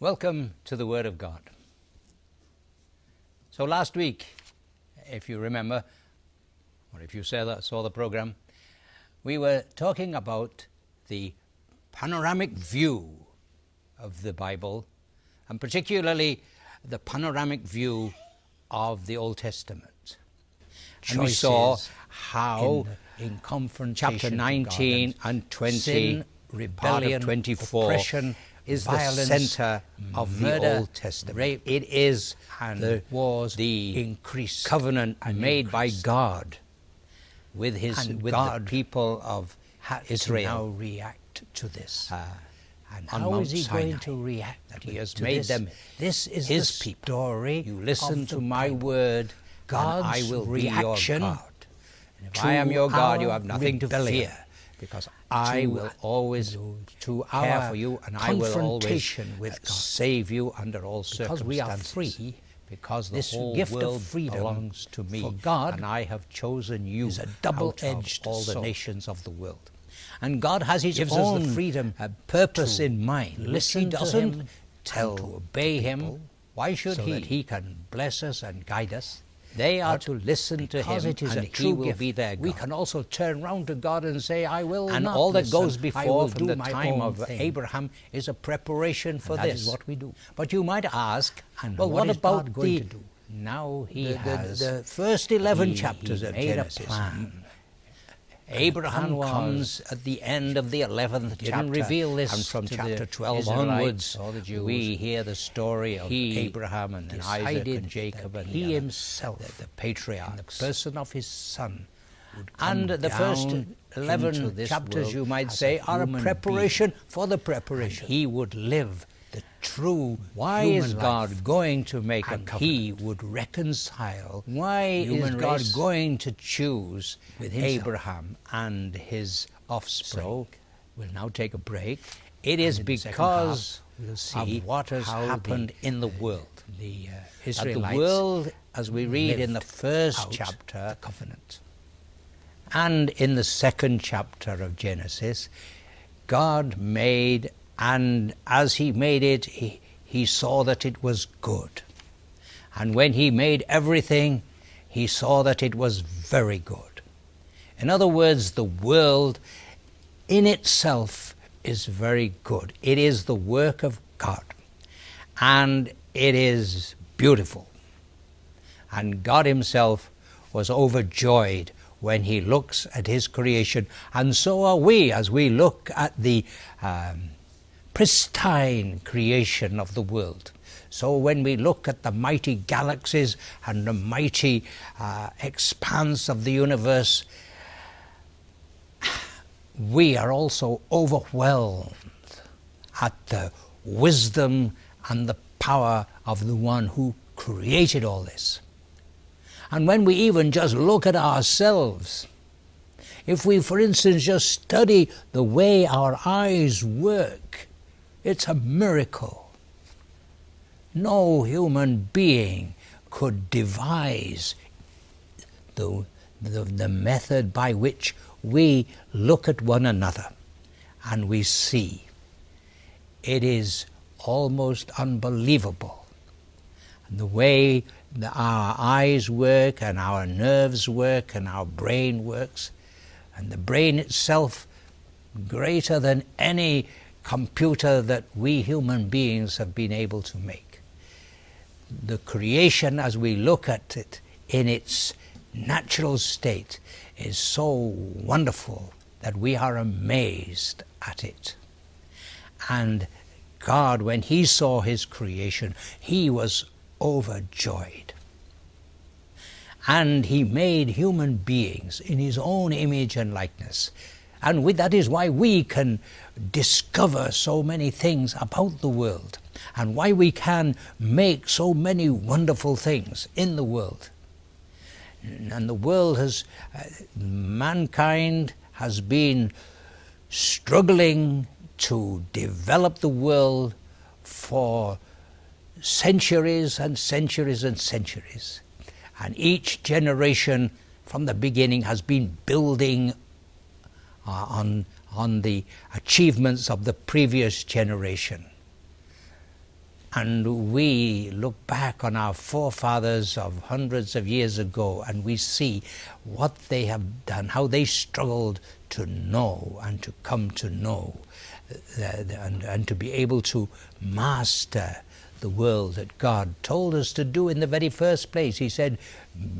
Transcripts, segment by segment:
Welcome to the Word of God. So last week, if you remember, or if you saw the program, we were talking about the panoramic view of the Bible, and particularly the panoramic view of the Old Testament. And we saw how in chapter 19 and 20, sin, rebellion, 24, oppression, is violence, the center of the Old Testament. Rape, it is the increased covenant made by God with the people of Israel. Now react to this. And how is he going to react? That he has made them this is his people. Story. You listen to my word, God's and I will reaction be your God. And if I am your God, you have nothing to fear, because I will always care for you, and I will always save you under all circumstances. Because we are free, because the whole gift world of freedom belongs to me, for God, and I have chosen you is a double-edged all the nations of the world. And God has His own us the freedom, purpose in mind. Listen to Him, to obey Him. Why should He? So that He can bless us and guide us. They are to listen to Him, it is and He will be their God. We can also turn round to God and say, I will and not all that listen. Goes before from the time of Abraham is a preparation for this. That is what we do. But you might ask, well, what about going to do? Now He has the first 11 chapters of Genesis. Abraham comes at the end of the 11th chapter, reveal this and from chapter 12 onwards, we hear the story of Abraham and then Isaac and Jacob, and he himself, the patriarch, the person of his son. And the first 11 chapters, you might say, are a preparation for the preparation. He would live the true. Why is God going to make a covenant? He would reconcile. Why is God going to choose with Abraham and his offspring? So we'll now take a break. It is because of what has happened in the world. The Israelites, the world, as we read in the first chapter, the covenant, and in the second chapter of Genesis, God made. And as He made it, he saw that it was good. And when He made everything, He saw that it was very good. In other words, the world in itself is very good. It is the work of God. And it is beautiful. And God Himself was overjoyed when He looks at His creation. And so are we as we look at the pristine creation of the world. So when we look at the mighty galaxies and the mighty expanse of the universe, we are also overwhelmed at the wisdom and the power of the one who created all this. And when we even just look at ourselves, if we, for instance, just study the way our eyes work, it's a miracle. No human being could devise the method by which we look at one another and we see. It is almost unbelievable. And the way our eyes work and our nerves work and our brain works, and the brain itself greater than any computer that we human beings have been able to make. The creation, as we look at it in its natural state, is so wonderful that we are amazed at it. And God, when He saw His creation, He was overjoyed. And He made human beings in His own image and likeness. And that is why we can discover so many things about the world, and why we can make so many wonderful things in the world. And the world mankind has been struggling to develop the world for centuries and centuries and centuries. And each generation from the beginning has been building on the achievements of the previous generation. And we look back on our forefathers of hundreds of years ago, and we see what they have done, how they struggled to know and to come to know, and to be able to master the world that God told us to do in the very first place. He said,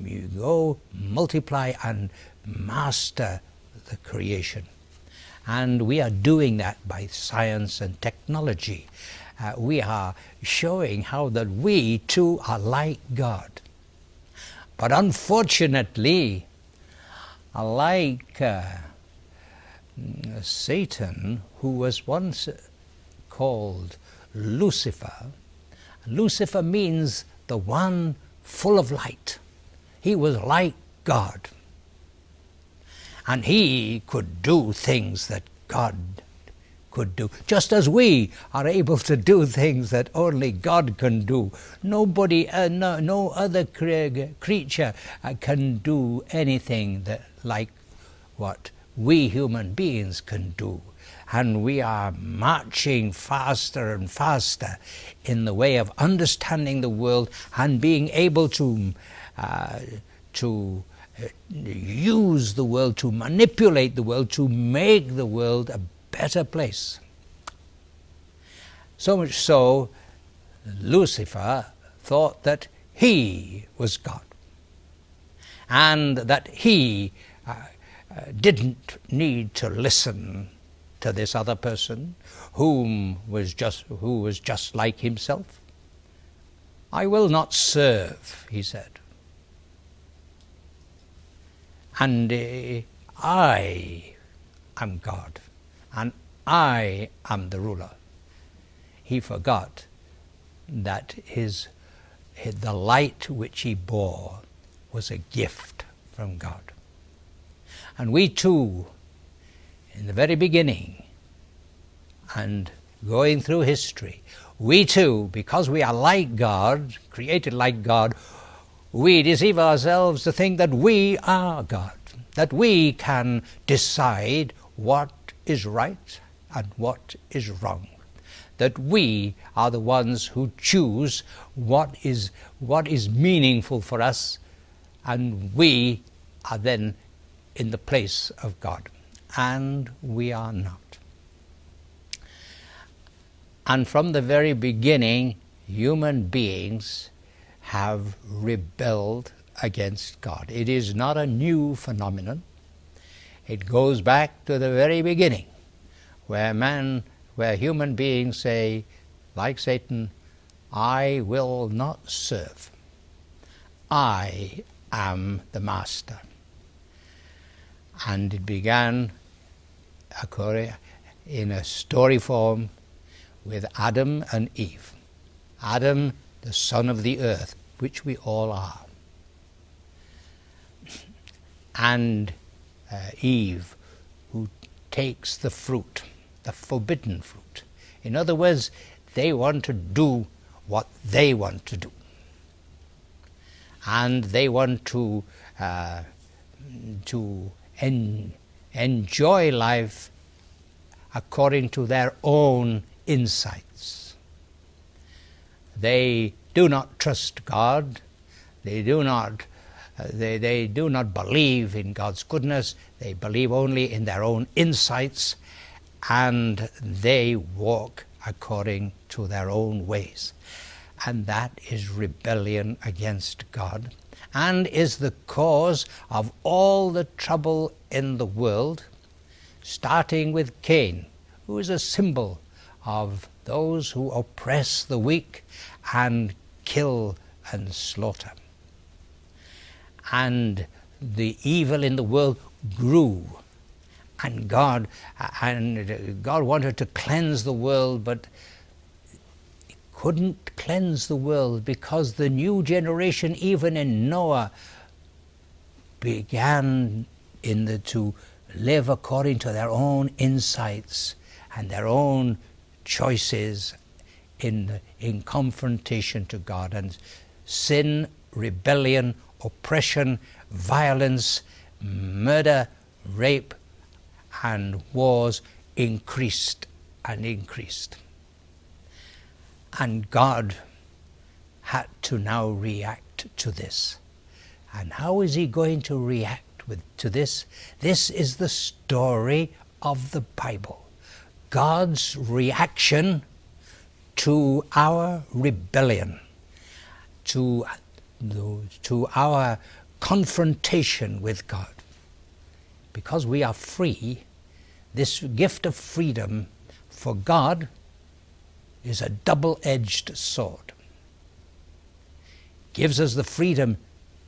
you go, multiply and master the creation. And we are doing that by science and technology. We are showing how that we too are like God. But unfortunately, like Satan, who was once called Lucifer, Lucifer means the one full of light. He was like God. And he could do things that God could do, just as we are able to do things that only God can do. Nobody, no other creature can do anything like what we human beings can do. And we are marching faster and faster in the way of understanding the world and being able to use the world, to manipulate the world, to make the world a better place. So much so, Lucifer thought that he was God, and that he didn't need to listen to this other person who was just like himself. I will not serve, he said. And I am God, and I am the ruler. He forgot that the light which he bore was a gift from God. And we too, in the very beginning and going through history, we too, because we are like God, created like God, we deceive ourselves to think that we are God, that we can decide what is right and what is wrong, that we are the ones who choose what is meaningful for us, and we are then in the place of God. And we are not. And from the very beginning, human beings have rebelled against God. It is not a new phenomenon. It goes back to the very beginning, where human beings say, like Satan, I will not serve. I am the master. And it began in a story form with Adam and Eve. Adam, the son of the earth, which we all are. And Eve, who takes the fruit, the forbidden fruit. In other words, they want to do what they want to do. And they want to enjoy life according to their own insights. They do not trust God. They do not believe in God's goodness. They believe only in their own insights, and they walk according to their own ways. And that is rebellion against God, and is the cause of all the trouble in the world, starting with Cain, who is a symbol of those who oppress the weak and kill and slaughter. And the evil in the world grew, and God wanted to cleanse the world, but he couldn't cleanse the world because the new generation, even in Noah, began to live according to their own insights and their own choices in confrontation to God. And sin, rebellion, oppression, violence, murder, rape, and wars increased and increased. And God had to now react to this. And how is he going to react to this? This is the story of the Bible. God's reaction to our rebellion, to our confrontation with God. Because we are free, this gift of freedom for God is a double-edged sword. Gives us the freedom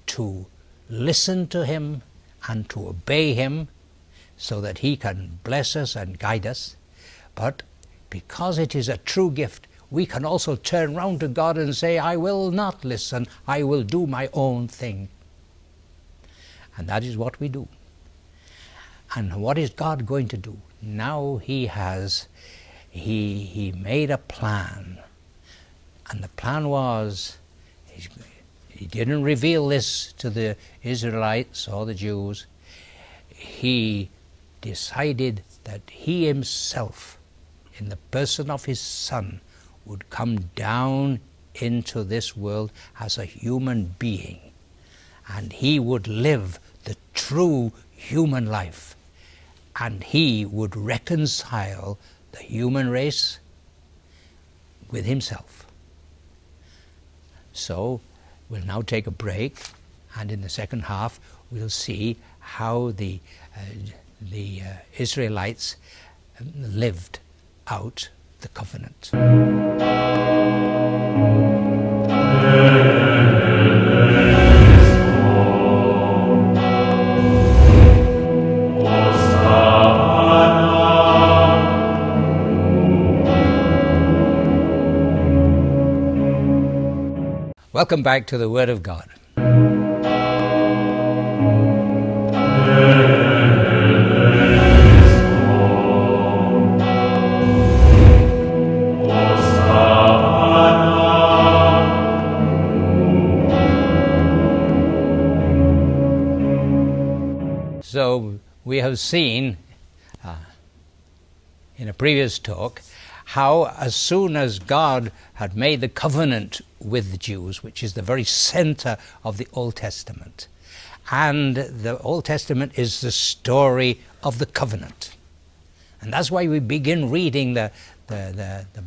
to listen to him and to obey him so that he can bless us and guide us. But because it is a true gift, we can also turn round to God and say, I will not listen, I will do my own thing. And that is what we do. And what is God going to do? Now he made a plan. And the plan was, he didn't reveal this to the Israelites or the Jews. He decided that he himself, in the person of his Son, would come down into this world as a human being. And he would live the true human life. And he would reconcile the human race with himself. So we'll now take a break, and in the second half we'll see how the Israelites lived out the covenant. Welcome back to the Word of God. So we have seen in a previous talk how as soon as God had made the covenant with the Jews, which is the very center of the Old Testament, and the Old Testament is the story of the covenant. And that's why we begin reading the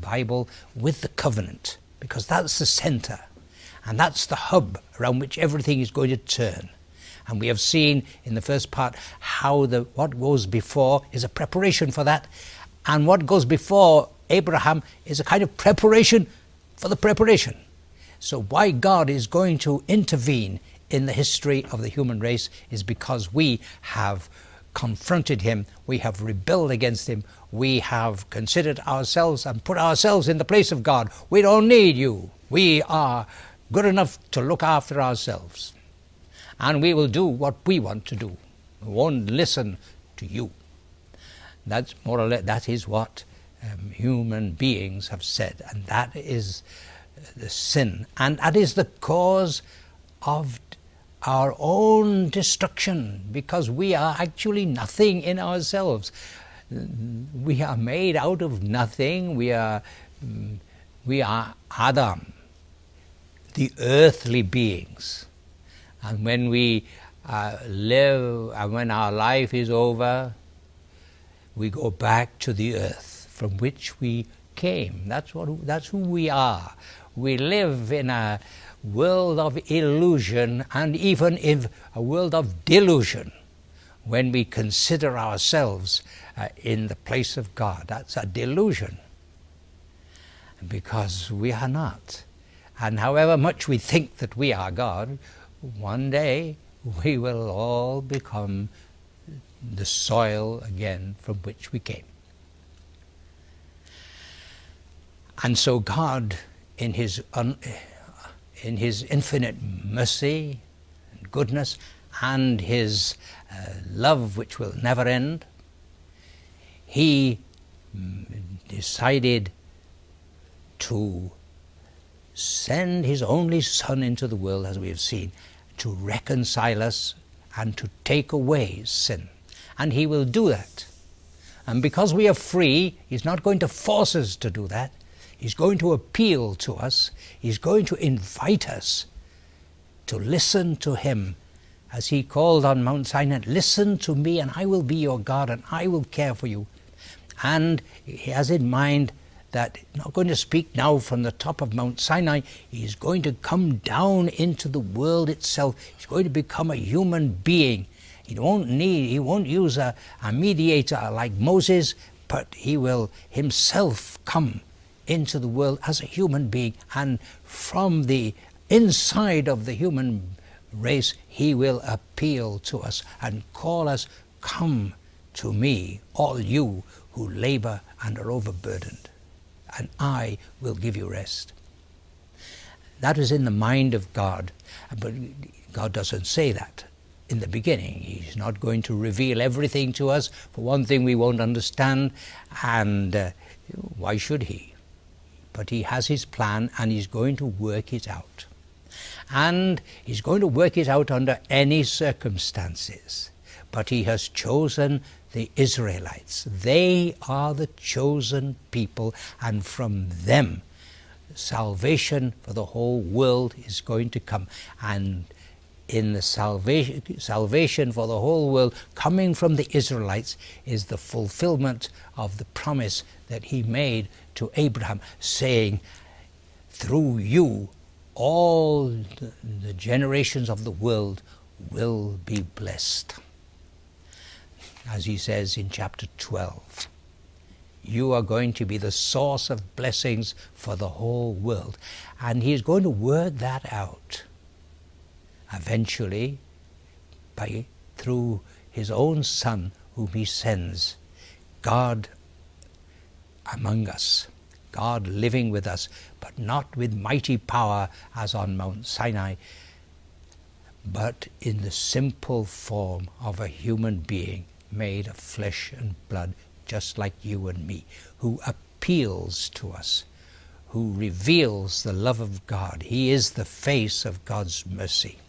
Bible with the covenant, because that's the center, and that's the hub around which everything is going to turn. And we have seen in the first part how what goes before is a preparation for that, and what goes before Abraham is a kind of preparation for the preparation. So why God is going to intervene in the history of the human race is because we have confronted him, we have rebelled against him, we have considered ourselves and put ourselves in the place of God. We don't need you. We are good enough to look after ourselves. And we will do what we want to do. We won't listen to you. That's more or less, that is what human beings have said, and that is the sin, and that is the cause of our own destruction, because we are actually nothing in ourselves. We are made out of nothing. We are Adam, the earthly beings, and when we live, and when our life is over, we go back to the earth from which we came. That's who we are. We live in a world of illusion, and even in a world of delusion, when we consider ourselves in the place of God. That's a delusion, because we are not. And however much we think that we are God, one day we will all become the soil again from which we came. And so God, in his infinite mercy and goodness, and his love which will never end, he decided to send his only Son into the world, as we have seen, to reconcile us and to take away sin. And he will do that. And because we are free, he's not going to force us to do that. He's going to appeal to us. He's going to invite us to listen to him. As he called on Mount Sinai, listen to me and I will be your God and I will care for you. And he has in mind that he's not going to speak now from the top of Mount Sinai. He's going to come down into the world itself. He's going to become a human being. He won't use a mediator like Moses, but he will himself come into the world as a human being. And from the inside of the human race, he will appeal to us and call us, come to me, all you who labor and are overburdened, and I will give you rest. That was in the mind of God, but God doesn't say that in the beginning. He's not going to reveal everything to us. For one thing, we won't understand, and why should he? But he has his plan and he's going to work it out. And he's going to work it out under any circumstances. But he has chosen the Israelites. They are the chosen people, and from them salvation for the whole world is going to come. And in the salvation for the whole world coming from the Israelites is the fulfillment of the promise that he made to Abraham, saying, through you all the generations of the world will be blessed. As he says in chapter 12, you are going to be the source of blessings for the whole world. And he's going to work that out eventually through his own Son, whom he sends, God among us, God living with us, but not with mighty power as on Mount Sinai, but in the simple form of a human being made of flesh and blood, just like you and me, who appeals to us, who reveals the love of God. He is the face of God's mercy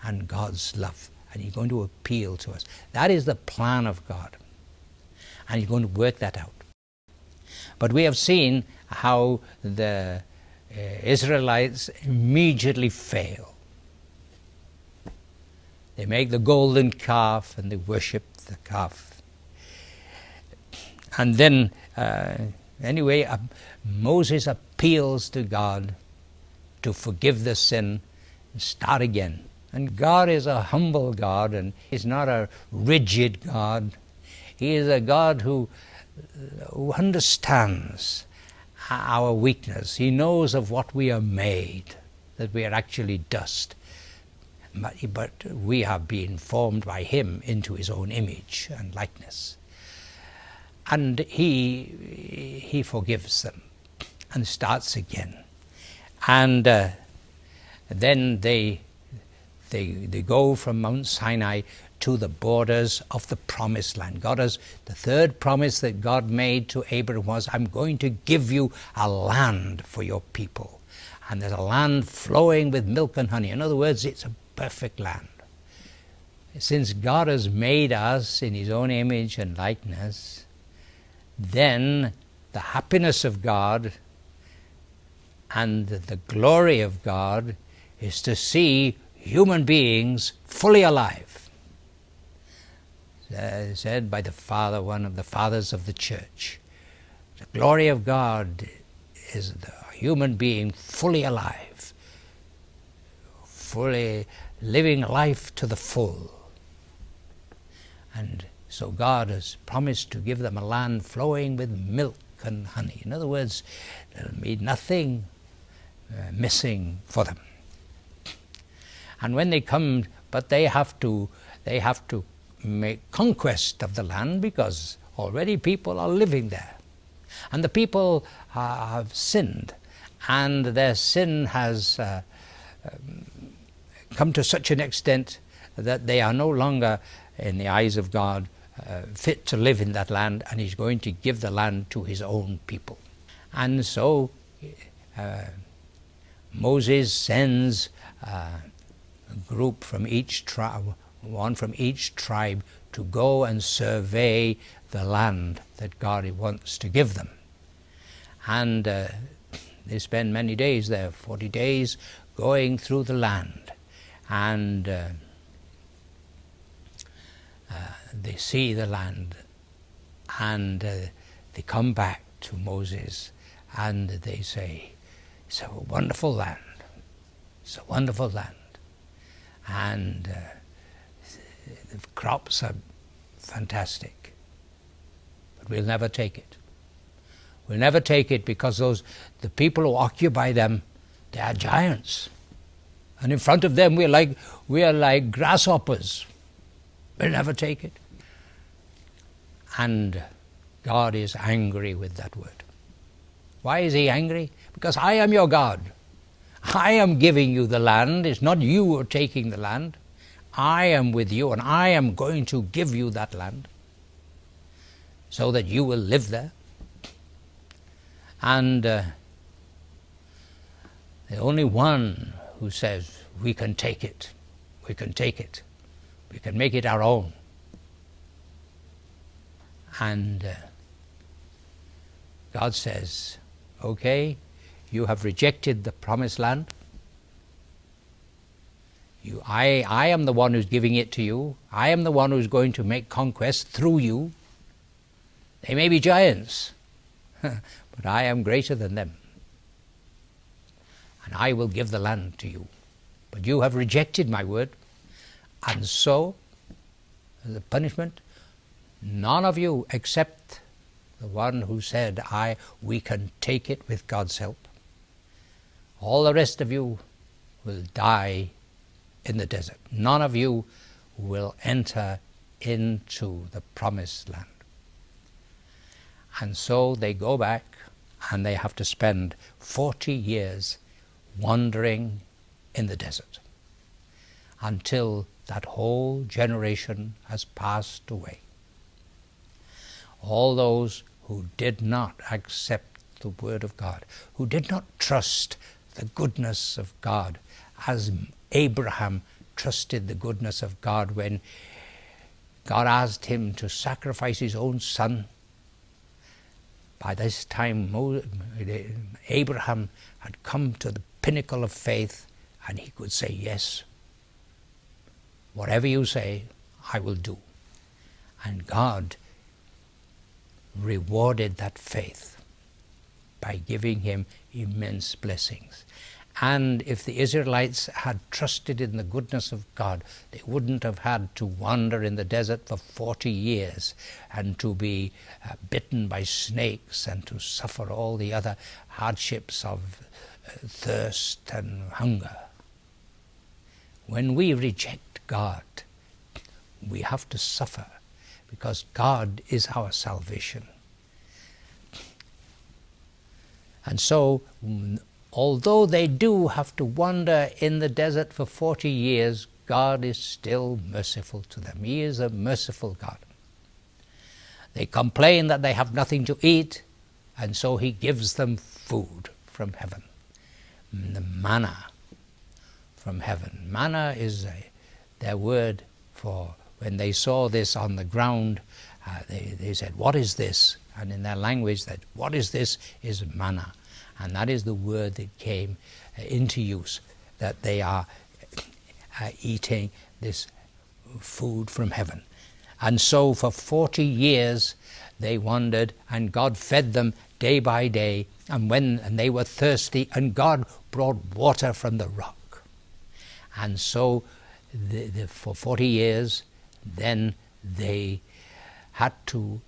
and God's love, and he's going to appeal to us. That is the plan of God, and he's going to work that out. But we have seen how the Israelites immediately fail. They make the golden calf and they worship the calf. And then, Moses appeals to God to forgive the sin and start again. And God is a humble God, and he's not a rigid God. He is a God who understands our weakness. He knows of what we are made, that we are actually dust. But we have been formed by him into his own image and likeness. And he forgives them and starts again. And then they go from Mount Sinai to the borders of the promised land. The third promise that God made to Abraham was, I'm going to give you a land for your people. And there's a land flowing with milk and honey. In other words, it's a perfect land. Since God has made us in his own image and likeness, then the happiness of God and the glory of God is to see human beings fully alive. Said by one of the fathers of the church, the glory of God is the human being fully alive, fully living life to the full. And so God has promised to give them a land flowing with milk and honey. In other words, there'll be nothing missing for them. And when they come, but they have to make conquest of the land, because already people are living there. And the people have sinned, and their sin has come to such an extent that they are no longer, in the eyes of God, fit to live in that land, and he's going to give the land to his own people. And so Moses sends a group from each tribe, one from each tribe, to go and survey the land that God wants to give them. And they spend many days there, 40 days going through the land, and they see the land, and they come back to Moses and they say, it's a wonderful land, it's a wonderful land, and the crops are fantastic, but we'll never take it. We'll never take it because the people who occupy them, they are giants, and in front of them we are like grasshoppers. We'll never take it. And God is angry with that word. Why is he angry? Because I am your God. I am giving you the land. It's not you who are taking the land. I am with you, and I am going to give you that land so that you will live there. And the only one who says, we can take it, we can take it, we can make it our own. And God says, okay, you have rejected the promised land. I am the one who's giving it to you. I am the one who's going to make conquest through you. They may be giants, but I am greater than them. And I will give the land to you. But you have rejected my word. And so, as a punishment, none of you except the one who said, we can take it with God's help. All the rest of you will die in the desert. None of you will enter into the promised land. And so they go back and they have to spend 40 years wandering in the desert until that whole generation has passed away. All those who did not accept the word of God, who did not trust the goodness of God, as Abraham trusted the goodness of God when God asked him to sacrifice his own son. By this time, Abraham had come to the pinnacle of faith, and he could say, yes, whatever you say, I will do. And God rewarded that faith by giving him immense blessings. And if the Israelites had trusted in the goodness of God, they wouldn't have had to wander in the desert for 40 years and to be bitten by snakes and to suffer all the other hardships of thirst and hunger. When we reject God, we have to suffer because God is our salvation. And so, although they do have to wander in the desert for 40 years, God is still merciful to them. He is a merciful God. They complain that they have nothing to eat, and so he gives them food from heaven. The manna from heaven. Manna is their word for when they saw this on the ground, they said, what is this? And in their language, that what is this is manna. And that is the word that came into use, that they are eating this food from heaven. And so for 40 years they wandered, and God fed them day by day, and they were thirsty, and God brought water from the rock. And so for 40 years, then they had to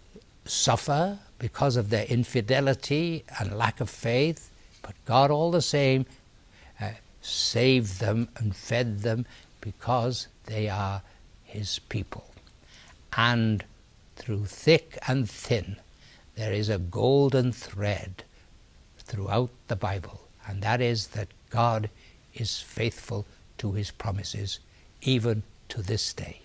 suffer because of their infidelity and lack of faith, but God all the same saved them and fed them because they are his people. And through thick and thin, there is a golden thread throughout the Bible, and that is that God is faithful to his promises, even to this day.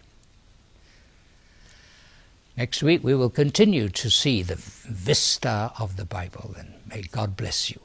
Next week we will continue to see the vista of the Bible, and may God bless you.